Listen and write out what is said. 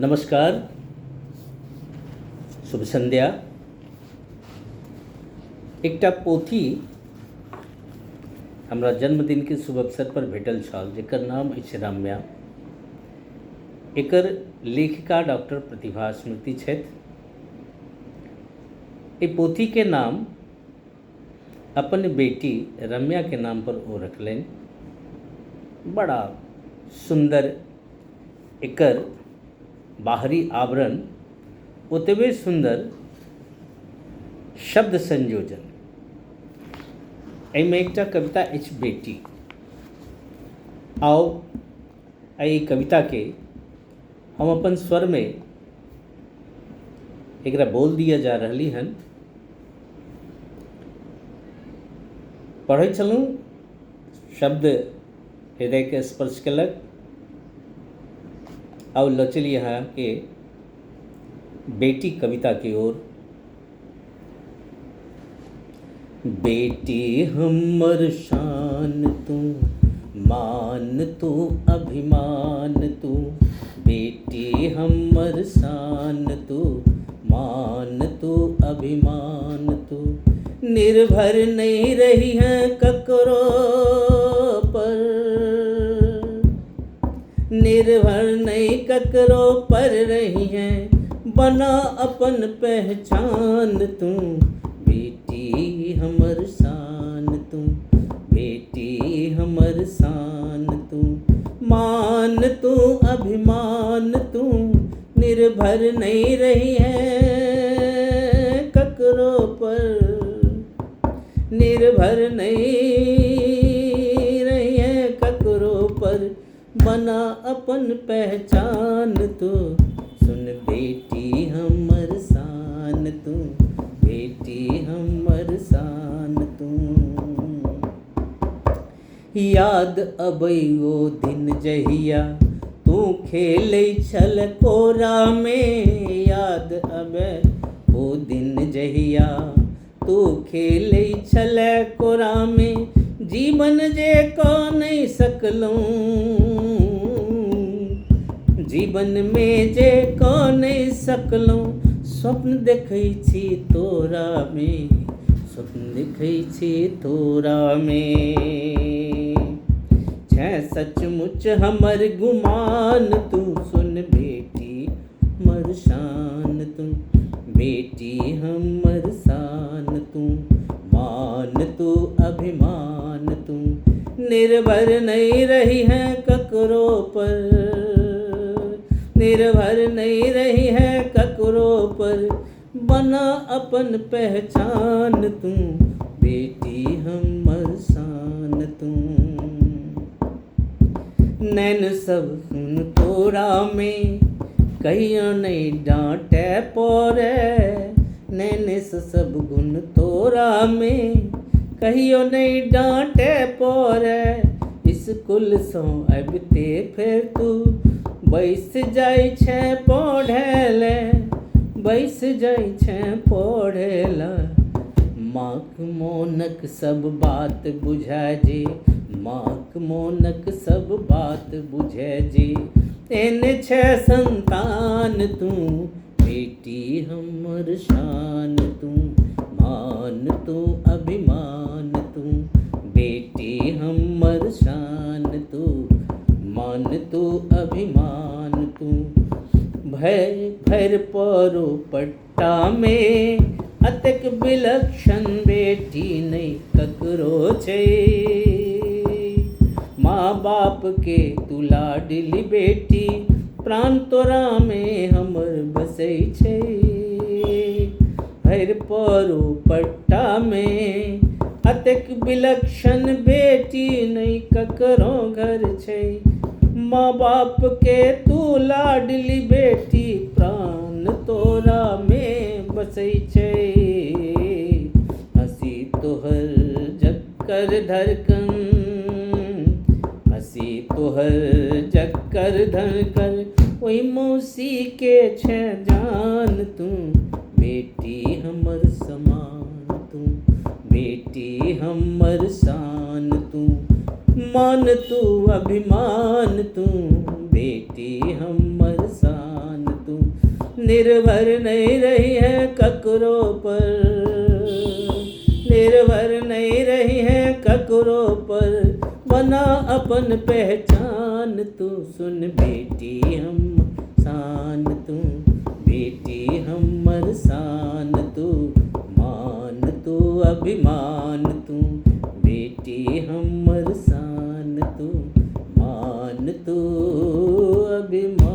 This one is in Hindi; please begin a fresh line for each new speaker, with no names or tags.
नमस्कार, शुभ संध्या। एकटा पोथी हमरा जन्मदिन के शुभ अवसर पर भेटल छल जेकर नाम अछि रम्या। एकर लेखिका डॉक्टर प्रतिभा स्मृति छथि। एहि पोथी के नाम अपन बेटी रम्या के नाम पर ओ रखलनि। बड़ा सुंदर एकर बाहरी आवरण, ओतबे सुंदर शब्द संयोजन। एहिमे एकटा कविता अछि बेटी। आओ एहि कविता के हम अपन स्वर में एकरा बोल दिया जा रही हन। पढ़ै छलूँ, शब्द हृदय के स्पर्श कलक। आओ लचल यहाँ के बेटी कविता की ओर। बेटी हमर शान तू, मान तू अभिमान तू। बेटी हमर शान तू, मान तू अभिमान तू। निर्भर नहीं रही है ककरो पर, निर्भर नहीं ककरो पर रही है, बना अपन पहचान तू। बेटी हमर शान तू, बेटी हमर शान तू। मान तू अभिमान तू, निर्भर नहीं रही है ककरो पर, निर्भर नहीं रही है ककरो पर, बना अपन पहचान तू। सुन बेटी हमर शान तू, बेटी हमर शान तू। याद अबै ओ दिन जहिया तू खेलै छल कोरा में। याद अबै ओ दिन जहिया तू खेलै छल कोरा में। जीवन जे को नहीं सकलूँ, जीवन में जे को नहीं सकलूँ। स्वप्न देखै छी तोरा में, स्वप्न देखै छी तोरा में। छै सचमुच हमर गुमान तू। सुन बेटी हमर शान तू, बेटी हमर शान तू। मान तू अभिमान तू, निर्भर नहीं रही है ककरो पर, निर्भर नहीं रही है ककरो पर, बना अपन पहचान तू। बेटी हमर शान तू। नैन सब सुन तोरा में, कहियो नहीं डांटे पड़े। नैन से सब गुण तोरा में, कहियो नहीं डांटे पड़े। स्कूल सो अबिते फेर तू बैस जाइ छै पढ़े ले, बैस जाइ छै पढ़े ले। माँक मोनक सब बात बुझै जे, माँक मोनक सब बात बुझै जे। एने छै संतान तू, बेटी हमर शान तू। मान तू अभिमान तू, बेटी हमर शान तू। मान तू अभिमान तू। भैर परो पट्टा में, अतेक विलक्षण बेटी नहीं ककरो छै। माँ बाप के तू लाडली बेटी, प्राण तोरा में हमर बसै छै। भैर परो पट्टा में, अतेक विलक्षण बेटी नहीं ककरो घर छै। माँ बाप के तू लाडली बेटी, प्राण तोरा में बसै छै। हंसी तोहर जक्कर धड़कन, हंसी तोहर जक्कर धड़कन। ओई मौसी के छै जान तू, बेटी हमर समान तू। बेटी हमर शान तू, मान तू अभिमान तू। बेटी हमर शान निर्भर नहीं रही है ककरो पर, निर्भर नहीं रही है ककरो पर, बना अपन पहचान तू। सुन बेटी हम शान तू, बेटी हमर शान तू, मान तू अभिमान तू, बेटी हमर शान तू, मान तू अभिमान।